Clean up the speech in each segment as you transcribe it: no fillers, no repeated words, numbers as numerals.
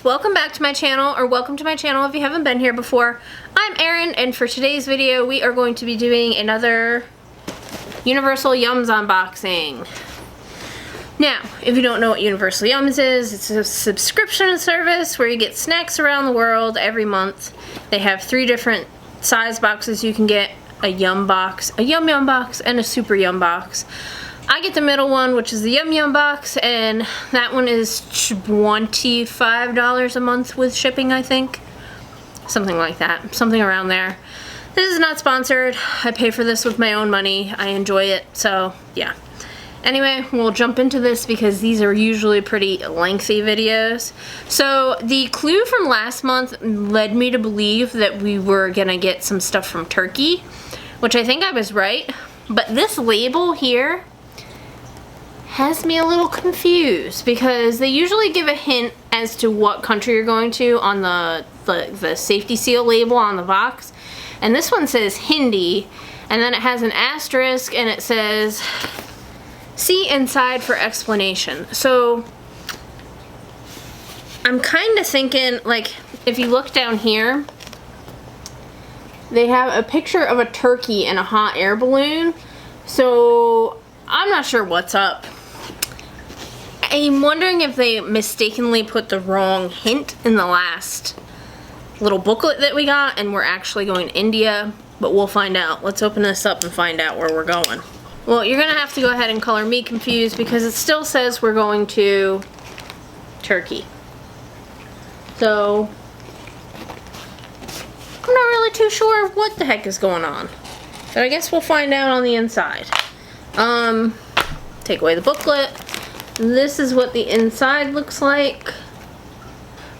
welcome back to my channel, or welcome to my channel if you haven't been here before. I'm Erin, and for today's video we are going to be doing another Universal Yums unboxing. Now, if you don't know what Universal Yums is, it's a subscription service where you get snacks around the world every month. They have 3 different size boxes you can get: a Yum box, a Yum Yum box, and a Super Yum box. I get the middle one, which is the Yum Yum box, and that one is $25 a month with shipping, I think. Something like that. Something around there. This is not sponsored. I pay for this with my own money. I enjoy it, so yeah. Anyway, we'll jump into this because these are usually pretty lengthy videos. So the clue from last month led me to believe that we were gonna get some stuff from Turkey, which I think I was right. But this label here has me a little confused because they usually give a hint as to what country you're going to on the safety seal label on the box. And this one says Hindi, and then it has an asterisk and it says see inside for explanation. So I'm kind of thinking, like, if you look down here, they have a picture of a turkey and a hot air balloon. So I'm not sure what's up. I'm wondering if they mistakenly put the wrong hint in the last little booklet that we got and we're actually going to India, but we'll find out. Let's open this up and find out where we're going. Well, you're gonna have to go ahead and color me confused because it still says we're going to Turkey. So I'm not really too sure what the heck is going on, but I guess we'll find out on the inside. Take away the booklet. This is what the inside looks like.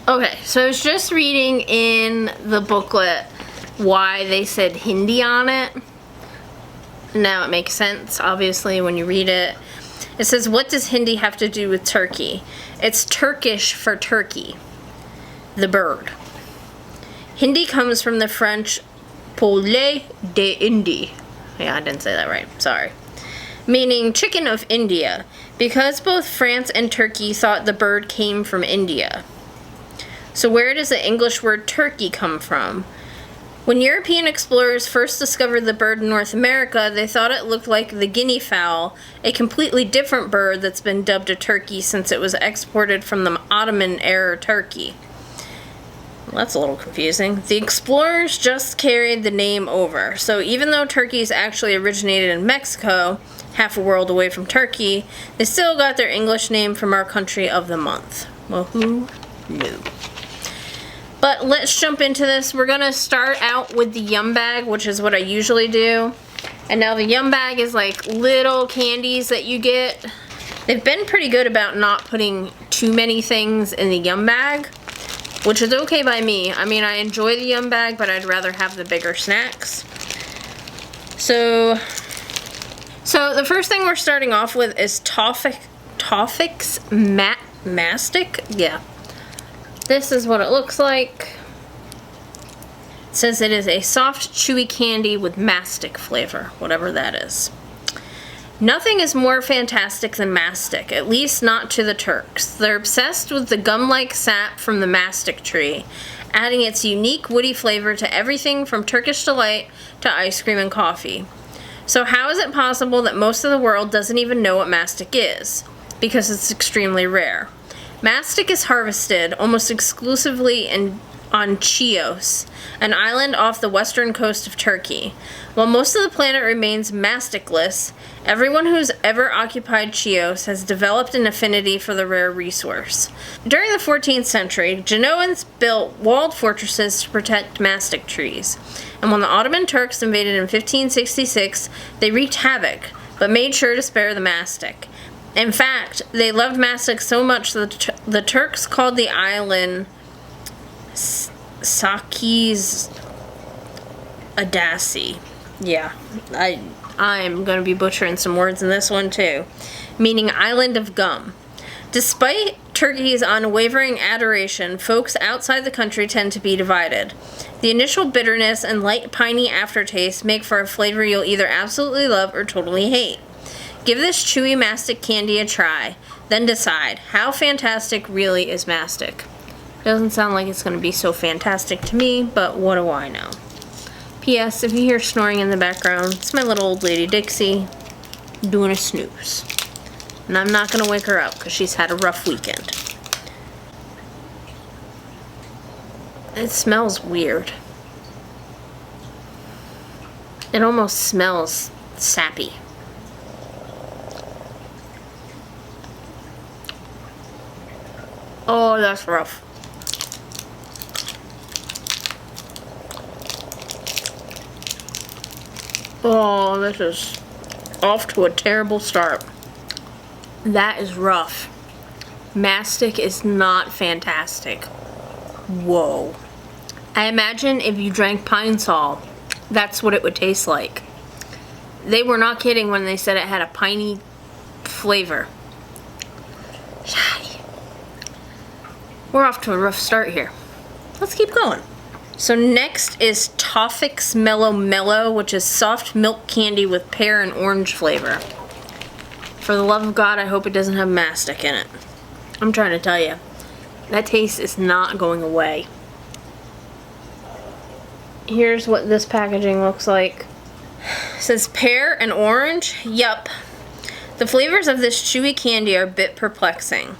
Okay, so I was just reading in the booklet why they said Hindi on it. Now it makes sense, obviously, when you read it. It says, what does Hindi have to do with turkey? It's Turkish for turkey, the bird. Hindi comes from the French poulet d'Inde. Yeah, I didn't say that right, sorry. Meaning chicken of India, because both France and Turkey thought the bird came from India. So where does the English word turkey come from? When European explorers first discovered the bird in North America, they thought it looked like the guinea fowl, a completely different bird that's been dubbed a turkey since it was exported from the Ottoman-era Turkey. Well, that's a little confusing. The explorers just carried the name over, so even though turkeys actually originated in Mexico, half a world away from Turkey, they still got their English name from our country of the month. Well, who knew? But let's jump into this. We're gonna start out with the Yum bag, which is what I usually do. And now the Yum bag is like little candies that you get. They've been pretty good about not putting too many things in the Yum bag, which is okay by me. I mean, I enjoy the Yum bag, but I'd rather have the bigger snacks. So the first thing we're starting off with is Toffix Mastic. Yeah. This is what it looks like. It says it is a soft, chewy candy with mastic flavor, whatever that is. Nothing is more fantastic than mastic, at least not to the Turks. They're obsessed with the gum-like sap from the mastic tree, adding its unique woody flavor to everything from Turkish delight to ice cream and coffee. So how is it possible that most of the world doesn't even know what mastic is? Because it's extremely rare. Mastic is harvested almost exclusively on Chios, an island off the western coast of Turkey. While most of the planet remains masticless, everyone who's ever occupied Chios has developed an affinity for the rare resource. During the 14th century, Genoans built walled fortresses to protect mastic trees, and when the Ottoman Turks invaded in 1566, they wreaked havoc, but made sure to spare the mastic. In fact, they loved mastic so much that the Turks called the island Sakis Adasi. Yeah, I'm going to be butchering some words in this one too, meaning island of gum. Despite Turkey's unwavering adoration, folks outside the country tend to be divided. The initial bitterness and light piney aftertaste make for a flavor you'll either absolutely love or totally hate. Give this chewy mastic candy a try, then decide how fantastic really is mastic. Doesn't sound like it's going to be so fantastic to me, but what do I know? P.S. If you hear snoring in the background, it's my little old lady Dixie doing a snooze. And I'm not going to wake her up because she's had a rough weekend. It smells weird. It almost smells sappy. Oh, that's rough. Oh, this is off to a terrible start. That is rough. Mastic is not fantastic. Whoa. I imagine if you drank Pine Sol, that's what it would taste like. They were not kidding when they said it had a piney flavor. We're off to a rough start here. Let's keep going. So next is Toffix Mellow Mellow, which is soft milk candy with pear and orange flavor. For the love of God, I hope it doesn't have mastic in it. I'm trying to tell you, that taste is not going away. Here's what this packaging looks like. It says pear and orange. Yup. The flavors of this chewy candy are a bit perplexing.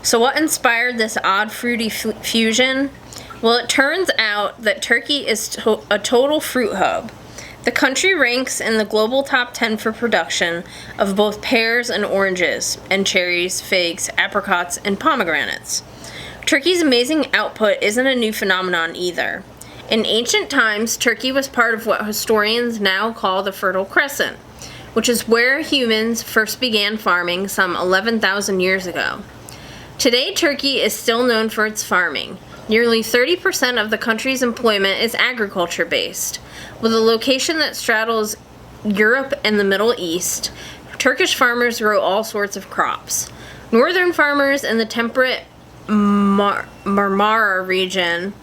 So what inspired this odd fruity fusion? Well, it turns out that Turkey is a total fruit hub. The country ranks in the global top 10 for production of both pears and oranges, and cherries, figs, apricots, and pomegranates. Turkey's amazing output isn't a new phenomenon either. In ancient times, Turkey was part of what historians now call the Fertile Crescent, which is where humans first began farming some 11,000 years ago. Today, Turkey is still known for its farming. Nearly 30% of the country's employment is agriculture-based. With a location that straddles Europe and the Middle East, Turkish farmers grow all sorts of crops. Northern farmers in the temperate Marmara region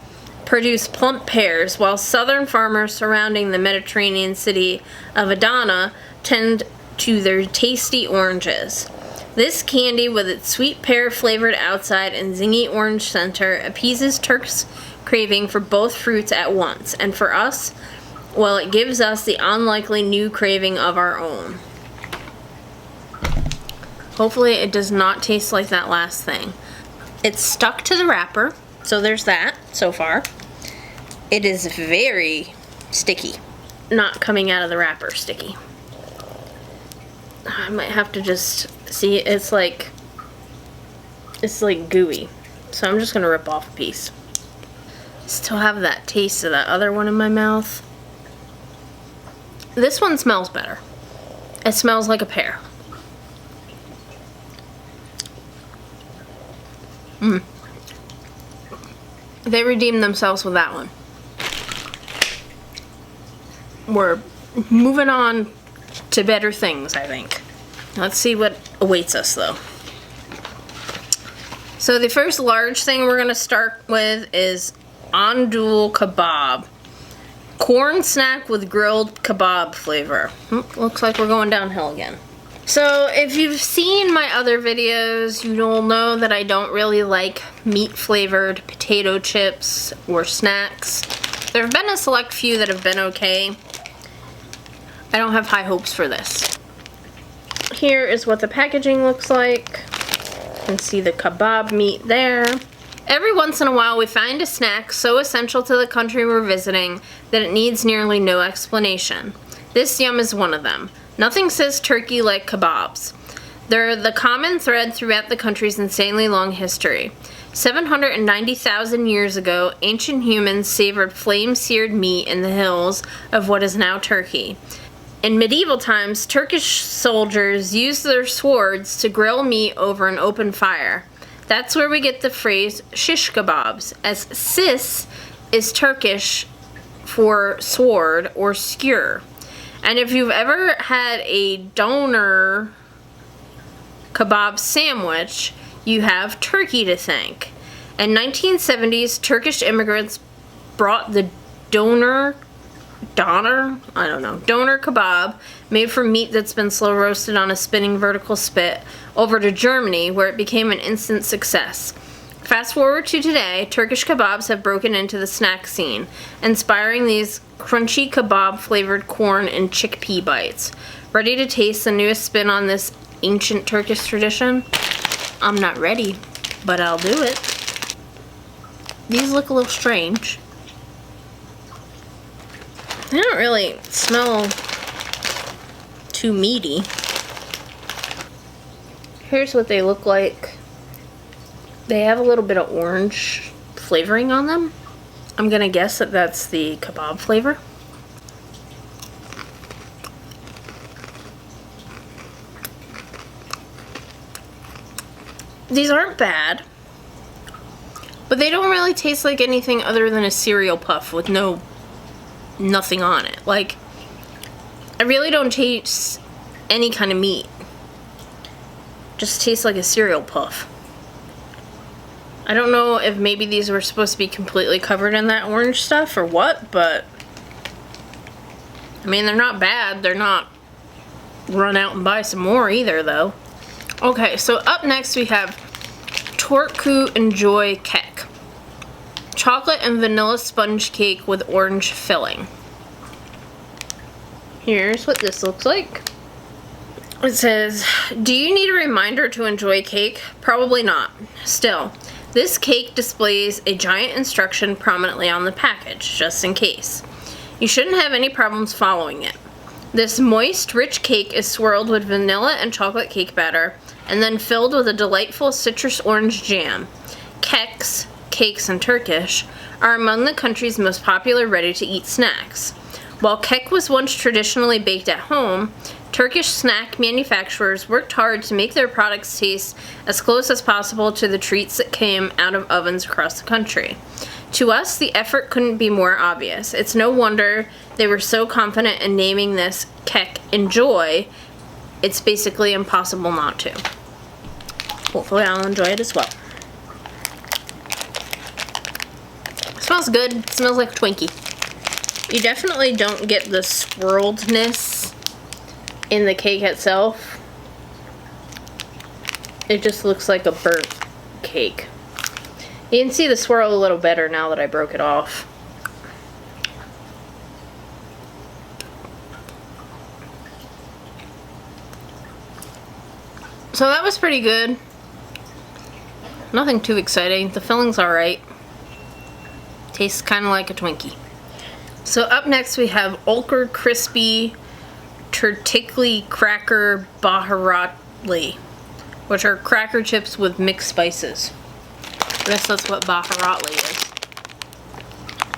produce plump pears, while southern farmers surrounding the Mediterranean city of Adana tend to their tasty oranges. This candy, with its sweet pear-flavored outside and zingy orange center, appeases Turks' craving for both fruits at once, and for us, well, it gives us the unlikely new craving of our own. Hopefully it does not taste like that last thing. It's stuck to the wrapper, so there's that so far. It is very sticky. Not coming out of the wrapper sticky. I might have to just see, it's like gooey. So I'm just gonna rip off a piece. Still have that taste of that other one in my mouth. This one smells better. It smells like a pear. They redeemed themselves with that one. We're moving on to better things, I think. Let's see what awaits us, though. So the first large thing we're going to start with is Andul Kebab. Corn snack with grilled kebab flavor. Looks like we're going downhill again. So if you've seen my other videos, you'll know that I don't really like meat-flavored potato chips or snacks. There have been a select few that have been okay. I don't have high hopes for this. Here is what the packaging looks like. You can see the kebab meat there. Every once in a while we find a snack so essential to the country we're visiting that it needs nearly no explanation. This yum is one of them. Nothing says Turkey like kebabs. They're the common thread throughout the country's insanely long history. 790,000 years ago, ancient humans savored flame-seared meat in the hills of what is now Turkey. In medieval times, Turkish soldiers used their swords to grill meat over an open fire. That's where we get the phrase shish kebabs, as sis is Turkish for sword or skewer. And if you've ever had a doner kebab sandwich, you have Turkey to thank. In 1970s, Turkish immigrants brought the doner kebab, made from meat that's been slow roasted on a spinning vertical spit, over to Germany, where it became an instant success. Fast forward to today, Turkish kebabs have broken into the snack scene, inspiring these crunchy kebab-flavored corn and chickpea bites. Ready to taste the newest spin on this ancient Turkish tradition? I'm not ready, but I'll do it. These look a little strange. They don't really smell too meaty. Here's what they look like. They have a little bit of orange flavoring on them. I'm gonna guess that that's the kebab flavor. These aren't bad, but they don't really taste like anything other than a cereal puff with nothing on it. Like, I really don't taste any kind of meat. Just tastes like a cereal puff. I don't know if maybe these were supposed to be completely covered in that orange stuff or what, but I mean, they're not bad. They're not run out and buy some more either, though. Okay, so up next we have Torku Enjoy Kek. Chocolate and vanilla sponge cake with orange filling. Here's what this looks like. It says, do you need a reminder to enjoy cake? Probably not. Still, this cake displays a giant instruction prominently on the package, just in case. You shouldn't have any problems following it. This moist, rich cake is swirled with vanilla and chocolate cake batter, and then filled with a delightful citrus orange jam. Keks, cakes in Turkish, are among the country's most popular ready-to-eat snacks. While kek was once traditionally baked at home, Turkish snack manufacturers worked hard to make their products taste as close as possible to the treats that came out of ovens across the country. To us, the effort couldn't be more obvious. It's no wonder they were so confident in naming this Kek Enjoy. It's basically impossible not to. Hopefully I'll enjoy it as well. It smells good. It smells like a Twinkie. You definitely don't get the swirledness in the cake itself. It just looks like a burnt cake. You can see the swirl a little better now that I broke it off. So that was pretty good. Nothing too exciting. The filling's alright. Tastes kind of like a Twinkie. So up next we have Ulker Crispy Tertikli Cracker Baharatli, which are cracker chips with mixed spices. I guess that's what Baharatli is.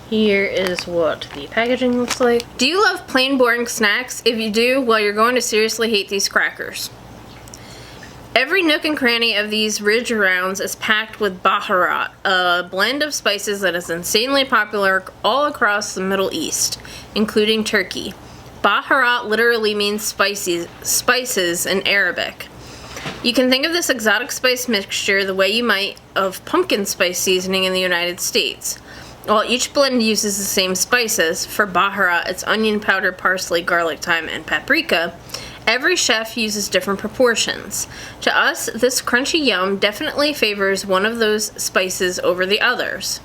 Here is what the packaging looks like. Do you love plain boring snacks? If you do, well, you're going to seriously hate these crackers. Every nook and cranny of these ridge rounds is packed with baharat, a blend of spices that is insanely popular all across the Middle East, including Turkey. Baharat literally means spices in Arabic. You can think of this exotic spice mixture the way you might of pumpkin spice seasoning in the United States. While each blend uses the same spices, for baharat it's onion powder, parsley, garlic, thyme, and paprika, every chef uses different proportions. To us, this crunchy yum definitely favors one of those spices over the others.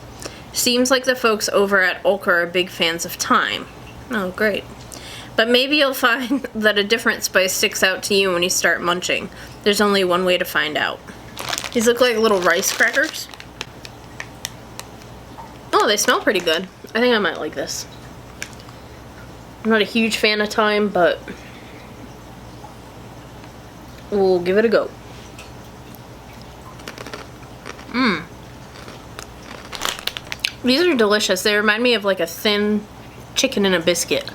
Seems like the folks over at Ulker are big fans of thyme. Oh, great. But maybe you'll find that a different spice sticks out to you when you start munching. There's only one way to find out. These look like little rice crackers. Oh, they smell pretty good. I think I might like this. I'm not a huge fan of thyme, but we'll give it a go. Mmm. These are delicious. They remind me of like a thin chicken in a biscuit.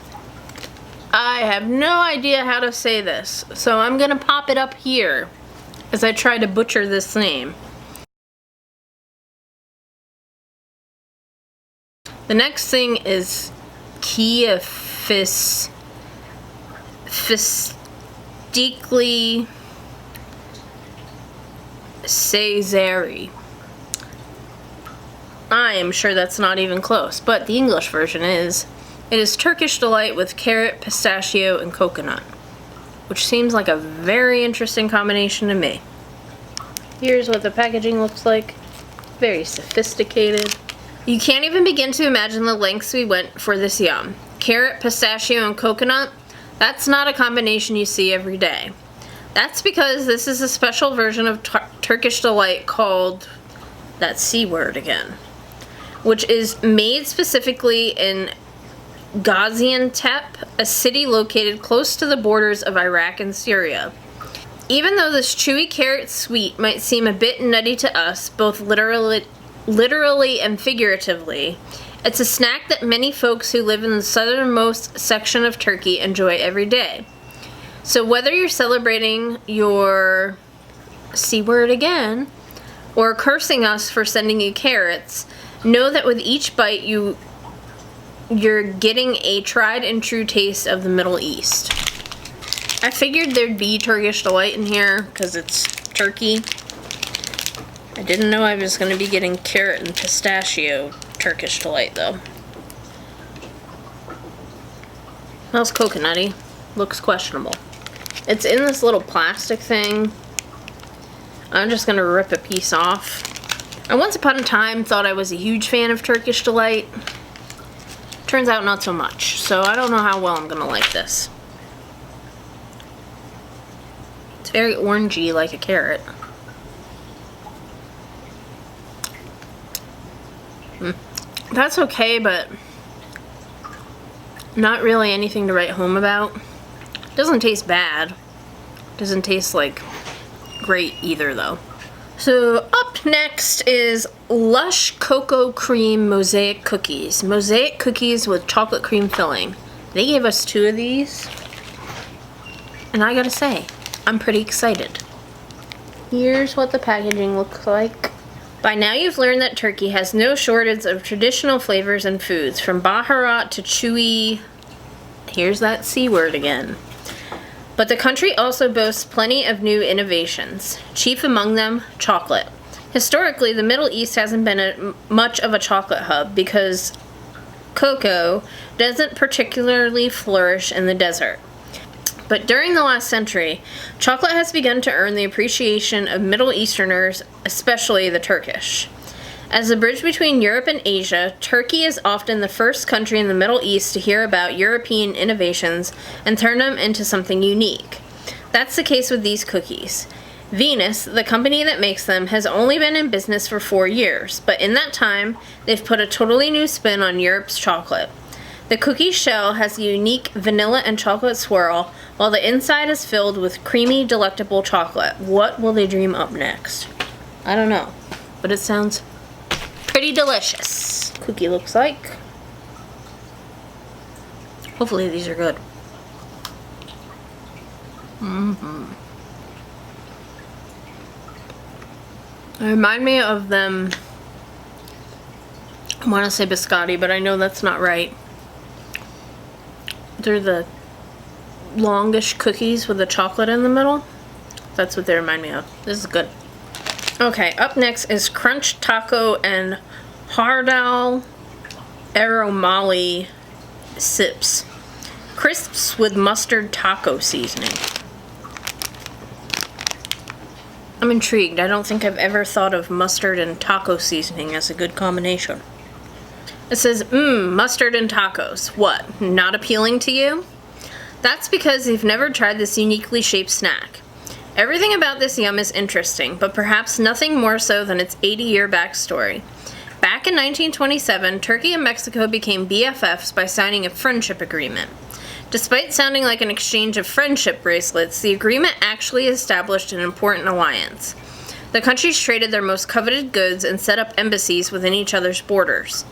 I have no idea how to say this, so I'm gonna pop it up here as I try to butcher this name. The next thing is Kia Fistically Caesari. I am sure that's not even close, but the English version is. It is Turkish delight with carrot, pistachio, and coconut, which seems like a very interesting combination to me. Here's what the packaging looks like. Very sophisticated. You can't even begin to imagine the lengths we went for this yum. Carrot, pistachio, and coconut, that's not a combination you see every day. That's because this is a special version of Turkish Delight called, that C word again, which is made specifically in Gaziantep, a city located close to the borders of Iraq and Syria. Even though this chewy carrot sweet might seem a bit nutty to us, both literally and figuratively, it's a snack that many folks who live in the southernmost section of Turkey enjoy every day. So whether you're celebrating your C word again, or cursing us for sending you carrots, know that with each bite you're getting a tried and true taste of the Middle East. I figured there'd be Turkish Delight in here because it's Turkey. I didn't know I was going to be getting carrot and pistachio Turkish Delight though. Smells coconutty. Looks questionable. It's in this little plastic thing. I'm just going to rip a piece off. I once upon a time thought I was a huge fan of Turkish Delight. Turns out not so much. So I don't know how well I'm going to like this. It's very orangey like a carrot. That's okay, but not really anything to write home about. Doesn't taste bad. Doesn't taste like great either though. So up next is Lush Cocoa Cream Mosaic Cookies. Mosaic cookies with chocolate cream filling. They gave us 2 of these. And I gotta say, I'm pretty excited. Here's what the packaging looks like. By now you've learned that Turkey has no shortage of traditional flavors and foods, from baharat to chewy, here's that C word again. But the country also boasts plenty of new innovations, chief among them, chocolate. Historically, the Middle East hasn't been much of a chocolate hub because cocoa doesn't particularly flourish in the desert. But during the last century, chocolate has begun to earn the appreciation of Middle Easterners, especially the Turkish. As a bridge between Europe and Asia, Turkey is often the first country in the Middle East to hear about European innovations and turn them into something unique. That's the case with these cookies. Venus, the company that makes them, has only been in business for 4 years, but in that time, they've put a totally new spin on Europe's chocolate. The cookie shell has a unique vanilla and chocolate swirl, while the inside is filled with creamy, delectable chocolate. What will they dream up next? I don't know, but it sounds pretty delicious. Cookie looks like. Hopefully these are good. They remind me of them, I want to say biscotti, but I know that's not right. They're the longish cookies with the chocolate in the middle. That's what they remind me of. This is good. Okay, up next is Crunch Taco and Hardal Aromali Sips. Crisps with mustard taco seasoning. I'm intrigued. I don't think I've ever thought of mustard and taco seasoning as a good combination. It says, mustard and tacos. What, not appealing to you? That's because you've never tried this uniquely shaped snack. Everything about this yum is interesting, but perhaps nothing more so than its 80-year backstory. Back in 1927, Turkey and Mexico became BFFs by signing a friendship agreement. Despite sounding like an exchange of friendship bracelets, the agreement actually established an important alliance. The countries traded their most coveted goods and set up embassies within each other's borders.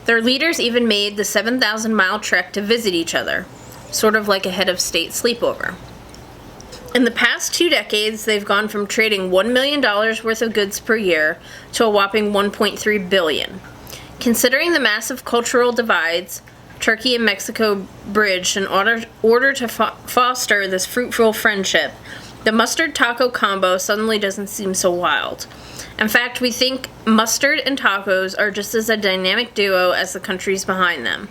Their leaders even made the 7,000-mile trek to visit each other, sort of like a head of state sleepover. In the past 2 decades, they've gone from trading $1 million worth of goods per year to a whopping $1.3 billion. Considering the massive cultural divides Turkey and Mexico bridged in order to foster this fruitful friendship, the mustard taco combo suddenly doesn't seem so wild. In fact, we think mustard and tacos are just as a dynamic duo as the countries behind them.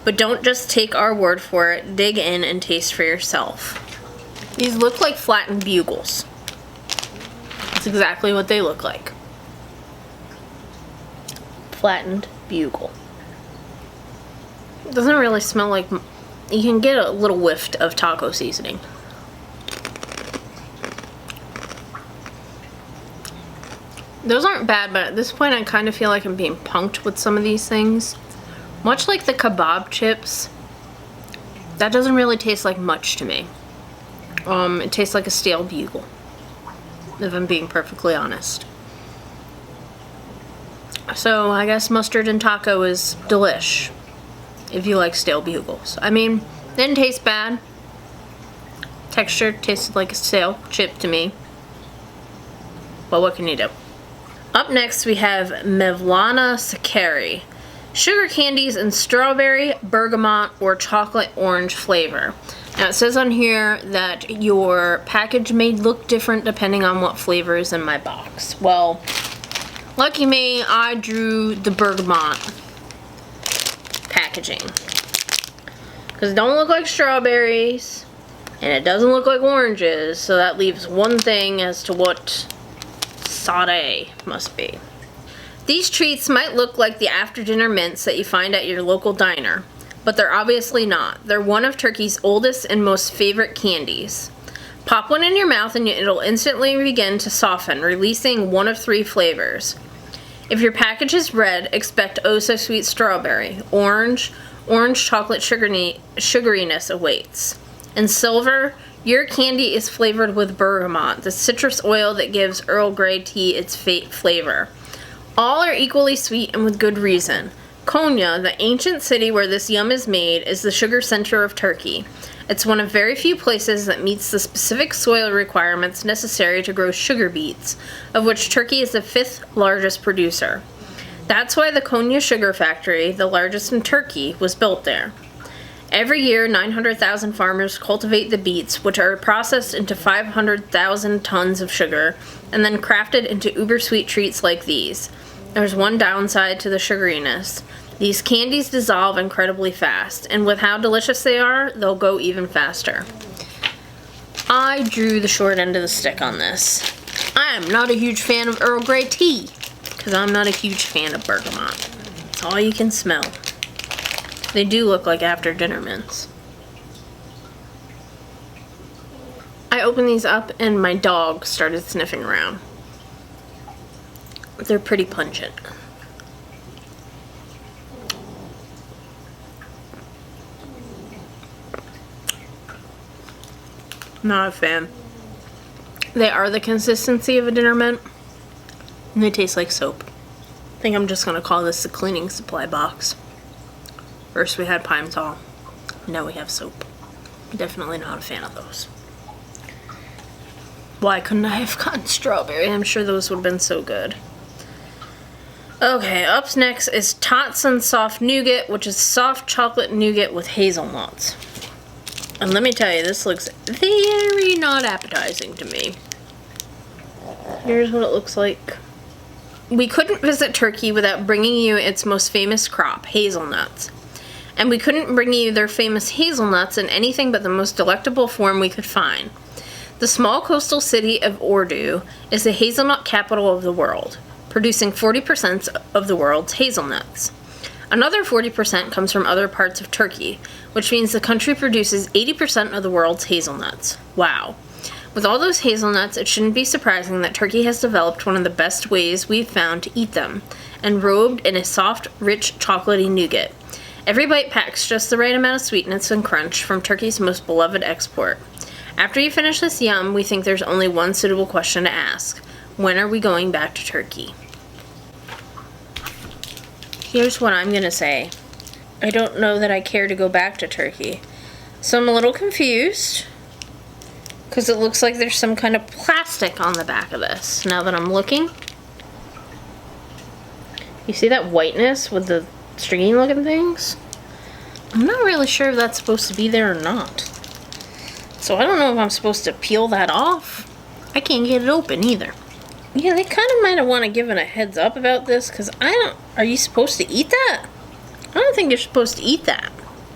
But don't just take our word for it, dig in and taste for yourself. These look like flattened bugles. That's exactly what they look like. flattened bugle. It doesn't really smell like, you can get a little whiff of taco seasoning. Those aren't bad, but at this point I kind of feel like I'm being punked with some of these things. Much like the kebab chips, that doesn't really taste like much to me. It tastes like a stale bugle, if I'm being perfectly honest. So I guess mustard and taco is delish, if you like stale bugles. I mean, didn't taste bad. Texture tasted like a stale chip to me. But what can you do? Up next we have Mevlana Sakari. Sugar candies in strawberry, bergamot, or chocolate orange flavor. Now it says on here that your package may look different depending on what flavor is in my box. Well, lucky me, I drew the bergamot packaging. Because it don't look like strawberries, and it doesn't look like oranges, so that leaves one thing as to what sauté must be. These treats might look like the after-dinner mints that you find at your local diner, but they're obviously not. They're one of Turkey's oldest and most favorite candies. Pop one in your mouth and it'll instantly begin to soften, releasing one of 3 flavors. If your package is red, expect oh so sweet strawberry. Orange chocolate sugariness awaits. In silver, your candy is flavored with bergamot, the citrus oil that gives Earl Grey tea its flavor. All are equally sweet and with good reason. Konya, the ancient city where this yum is made, is the sugar center of Turkey. It's one of very few places that meets the specific soil requirements necessary to grow sugar beets, of which Turkey is the 5th largest producer. That's why the Konya Sugar Factory, the largest in Turkey, was built there. Every year, 900,000 farmers cultivate the beets, which are processed into 500,000 tons of sugar, and then crafted into uber-sweet treats like these. There's one downside to the sugariness. These candies dissolve incredibly fast, and with how delicious they are, they'll go even faster. I drew the short end of the stick on this. I am not a huge fan of Earl Grey tea, because I'm not a huge fan of bergamot. It's all you can smell. They do look like after-dinner mints. I opened these up and my dog started sniffing around. They're pretty pungent. Not a fan. They are the consistency of a dinner mint, and they taste like soap. I think I'm just gonna call this the cleaning supply box. First we had Pine-Sol, now we have soap. Definitely not a fan of those. Why couldn't I have gotten strawberry? I'm sure those would have been so good. Okay, up next is Tatsan Soft Nougat, which is soft chocolate nougat with hazelnuts. And let me tell you, this looks very not appetizing to me. Here's what it looks like. We couldn't visit Turkey without bringing you its most famous crop, hazelnuts. And we couldn't bring you their famous hazelnuts in anything but the most delectable form we could find. The small coastal city of Ordu is the hazelnut capital of the world, producing 40% of the world's hazelnuts. Another 40% comes from other parts of Turkey, which means the country produces 80% of the world's hazelnuts. Wow. With all those hazelnuts, it shouldn't be surprising that Turkey has developed one of the best ways we've found to eat them, enrobed in a soft, rich, chocolatey nougat. Every bite packs just the right amount of sweetness and crunch from Turkey's most beloved export. After you finish this yum, we think there's only one suitable question to ask. When are we going back to Turkey? Here's what I'm gonna say. I don't know that I care to go back to Turkey. So I'm a little confused, because it looks like there's some kind of plastic on the back of this. Now that I'm looking, you see that whiteness with the stringy looking things? I'm not really sure if that's supposed to be there or not. So I don't know if I'm supposed to peel that off. I can't get it open either. Yeah, they kind of might have want to give it a heads up about this, because are you supposed to eat that? I don't think you're supposed to eat that.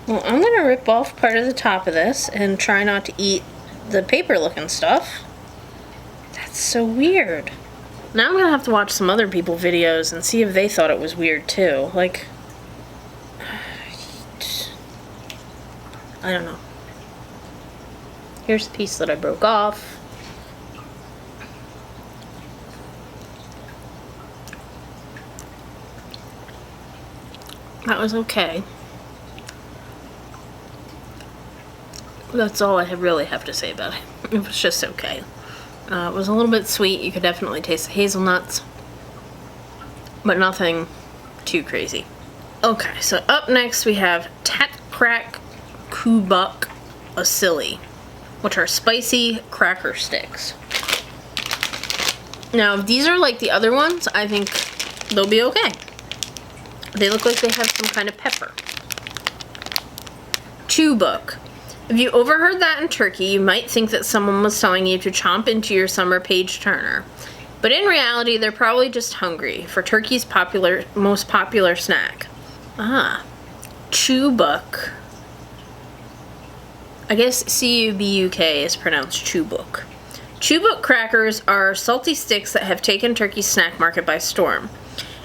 Well, I'm going to rip off part of the top of this and try not to eat the paper looking stuff. That's so weird. Now I'm gonna have to watch some other people videos and see if they thought it was weird too. Like, I don't know. Here's the piece that I broke off. That was okay. That's all I really have to say about it. It was just okay. It was a little bit sweet. You could definitely taste the hazelnuts, but nothing too crazy. Okay, so up next we have Tat Crack Kubuk Asili, which are spicy cracker sticks. Now, if these are like the other ones, I think they'll be okay. They look like they have some kind of pepper. Chubuk. If you overheard that in Turkey, you might think that someone was telling you to chomp into your summer page turner. But in reality, they're probably just hungry for Turkey's most popular snack. Chubuk. I guess C-U-B-U-K is pronounced chubuk. Chubuk crackers are salty sticks that have taken Turkey's snack market by storm.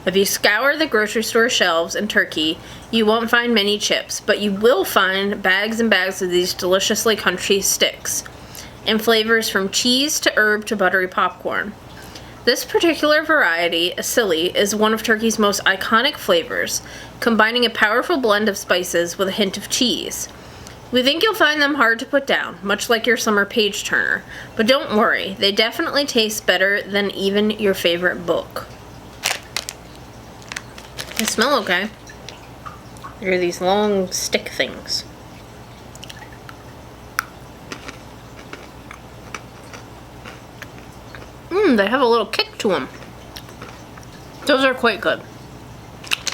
If you scour the grocery store shelves in Turkey, you won't find many chips, but you will find bags and bags of these deliciously crunchy sticks, in flavors from cheese to herb to buttery popcorn. This particular variety, asili, is one of Turkey's most iconic flavors, combining a powerful blend of spices with a hint of cheese. We think you'll find them hard to put down, much like your summer page turner, but don't worry, they definitely taste better than even your favorite book. They smell okay. They're these long stick things. They have a little kick to them. Those are quite good.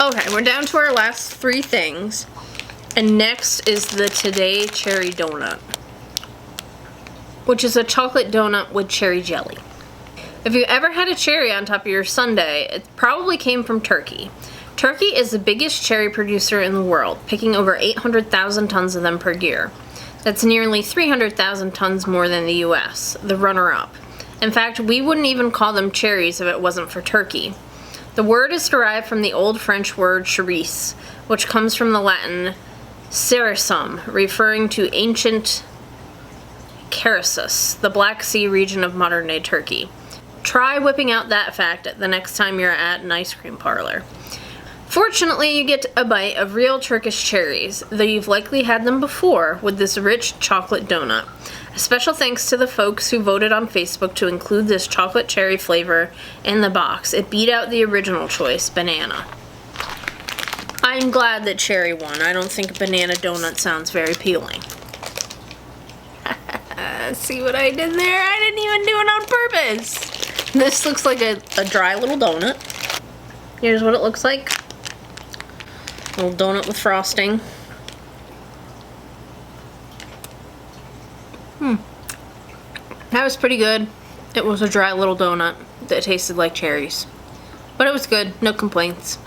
Okay, we're down to our last three things. And next is the Today Cherry Donut, which is a chocolate donut with cherry jelly. If you ever had a cherry on top of your sundae, it probably came from Turkey. Turkey is the biggest cherry producer in the world, picking over 800,000 tons of them per year. That's nearly 300,000 tons more than the US, the runner-up. In fact, we wouldn't even call them cherries if it wasn't for Turkey. The word is derived from the Old French word cerise, which comes from the Latin cerisum, referring to ancient Karasus, the Black Sea region of modern-day Turkey. Try whipping out that fact the next time you're at an ice cream parlor. Fortunately, you get a bite of real Turkish cherries, though you've likely had them before, with this rich chocolate donut. A special thanks to the folks who voted on Facebook to include this chocolate cherry flavor in the box. It beat out the original choice, banana. I'm glad that cherry won. I don't think banana donut sounds very appealing. See what I did there? I didn't even do it on purpose. This looks like a dry little donut. Here's what it looks like. Little donut with frosting. That was pretty good. It was a dry little donut that tasted like cherries. But it was good, no complaints.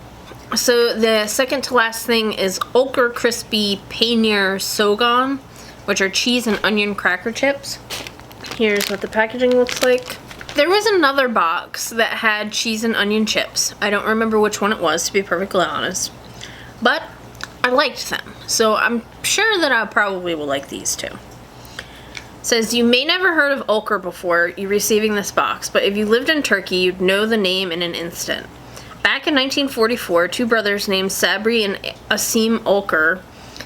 So the second to last thing is Ulker Crispy Peynir Soğan, which are cheese and onion cracker chips. Here's what the packaging looks like. There was another box that had cheese and onion chips. I don't remember which one it was, to be perfectly honest. But I liked them, so I'm sure that I probably will like these too. It says, you may never heard of Ulker before you receiving this box, but if you lived in Turkey, you'd know the name in an instant. Back in 1944, two brothers named Sabri and Asim Ulker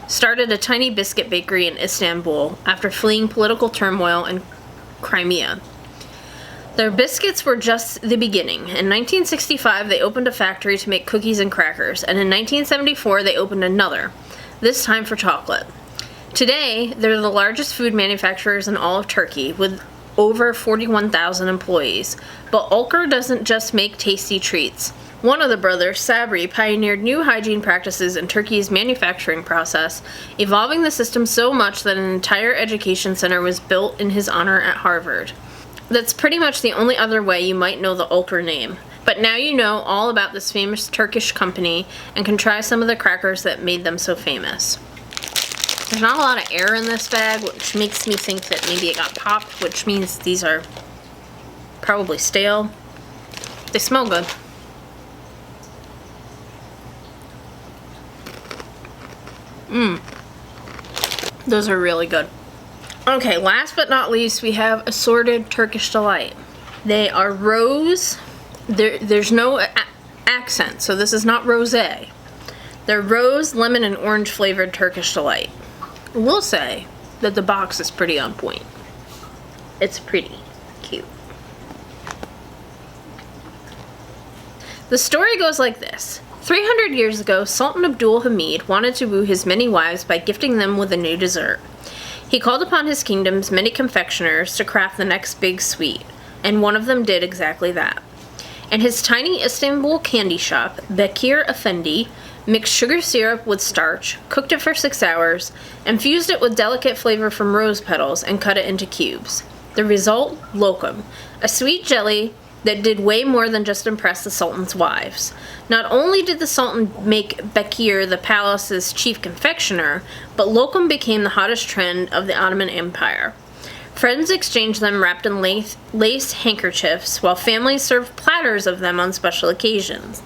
started a tiny biscuit bakery in Istanbul after fleeing political turmoil in Crimea. Their biscuits were just the beginning. In 1965, they opened a factory to make cookies and crackers, and in 1974, they opened another, this time for chocolate. Today, they're the largest food manufacturers in all of Turkey, with over 41,000 employees. But Ulker doesn't just make tasty treats. One of the brothers, Sabri, pioneered new hygiene practices in Turkey's manufacturing process, evolving the system so much that an entire education center was built in his honor at Harvard. That's pretty much the only other way you might know the Ulker name. But now you know all about this famous Turkish company and can try some of the crackers that made them so famous. There's not a lot of air in this bag, which makes me think that maybe it got popped, which means these are probably stale. They smell good. Those are really good. Okay, last but not least, we have assorted Turkish Delight. They are rose. There's no accent, so this is not rosé. They're rose, lemon, and orange flavored Turkish Delight. I will say that the box is pretty on point. It's pretty cute. The story goes like this. 300 years ago, Sultan Abdul Hamid wanted to woo his many wives by gifting them with a new dessert. He called upon his kingdom's many confectioners to craft the next big sweet, and one of them did exactly that. In his tiny Istanbul candy shop, Bekir Effendi mixed sugar syrup with starch, cooked it for 6 hours, infused it with delicate flavor from rose petals, and cut it into cubes. The result? Lokum, a sweet jelly that did way more than just impress the Sultan's wives. Not only did the Sultan make Bekir the palace's chief confectioner, but lokum became the hottest trend of the Ottoman Empire. Friends exchanged them wrapped in lace handkerchiefs, while families served platters of them on special occasions.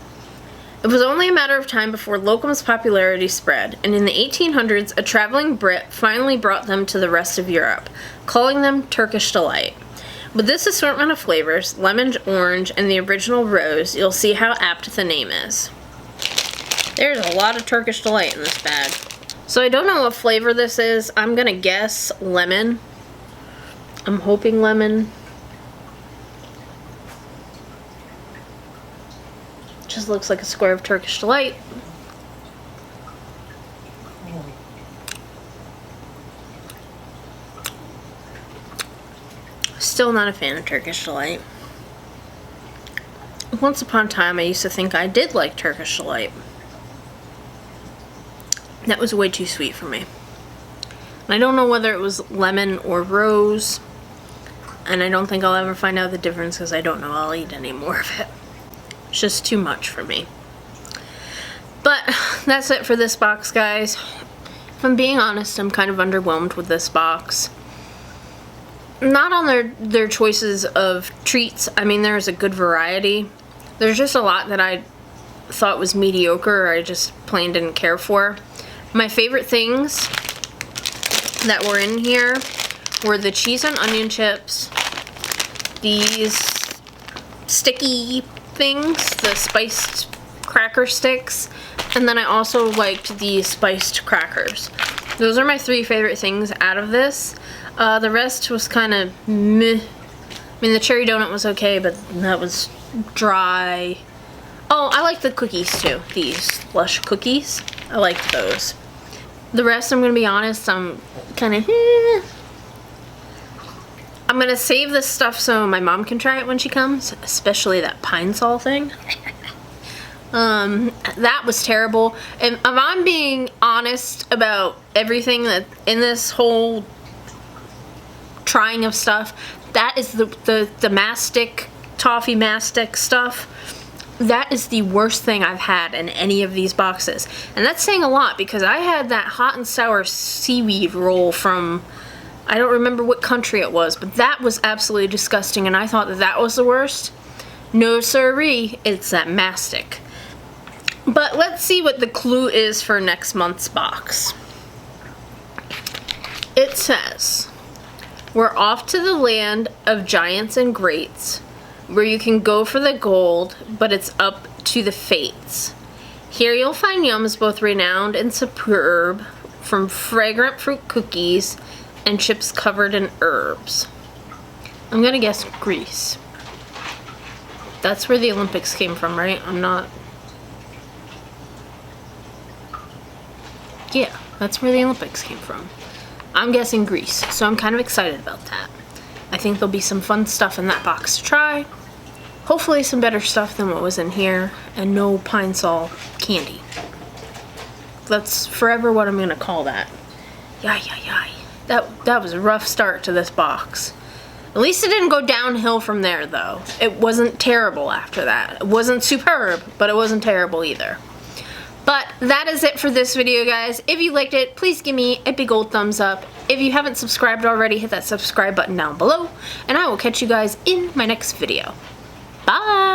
It was only a matter of time before lokum's popularity spread, and in the 1800s, a traveling Brit finally brought them to the rest of Europe, calling them Turkish Delight. With this assortment of flavors, lemon, orange, and the original rose, you'll see how apt the name is. There's a lot of Turkish Delight in this bag. So I don't know what flavor this is. I'm gonna guess lemon. I'm hoping lemon. Just looks like a square of Turkish Delight. Still not a fan of Turkish Delight. Once upon a time, I used to think I did like Turkish Delight. That was way too sweet for me. And I don't know whether it was lemon or rose. And I don't think I'll ever find out the difference because I don't know I'll eat any more of it. It's just too much for me. But that's it for this box, guys. If I'm being honest, I'm kind of underwhelmed with this box. Not on their choices of treats. I mean, there's a good variety. There's just a lot that I thought was mediocre or I just plain didn't care for. My favorite things that were in here were the cheese and onion chips, these sticky things, the spiced cracker sticks, and then I also liked the spiced crackers. Those are my 3 favorite things out of this. The rest was kind of meh. I mean, the cherry donut was okay, but that was dry. Oh, I like the cookies too. These lush cookies. I liked those. The rest, I'm gonna be honest, I'm kind of I'm gonna save this stuff so my mom can try it when she comes, especially that pine sol thing. That was terrible. And if I'm being honest about everything that in this whole trying of stuff, that is the mastic, toffee mastic stuff. That is the worst thing I've had in any of these boxes. And that's saying a lot because I had that hot and sour seaweed roll from, I don't remember what country it was, but that was absolutely disgusting and I thought that that was the worst. No siree, it's that mastic. But let's see what the clue is for next month's box. It says, we're off to the land of giants and greats, where you can go for the gold, but it's up to the fates. Here you'll find yums both renowned and superb, from fragrant fruit cookies and chips covered in herbs. I'm gonna guess Greece. That's where the Olympics came from, right? Yeah, that's where the Olympics came from. I'm guessing Greece, so I'm kind of excited about that. I think there'll be some fun stuff in that box to try. Hopefully some better stuff than what was in here, and no pine sol candy. That's forever what I'm gonna call that. Yay. That was a rough start to this box. At least it didn't go downhill from there though. It wasn't terrible after that. It wasn't superb, but it wasn't terrible either. But that is it for this video, guys. If you liked it, please give me a big old thumbs up. If you haven't subscribed already, hit that subscribe button down below, and I will catch you guys in my next video. Bye!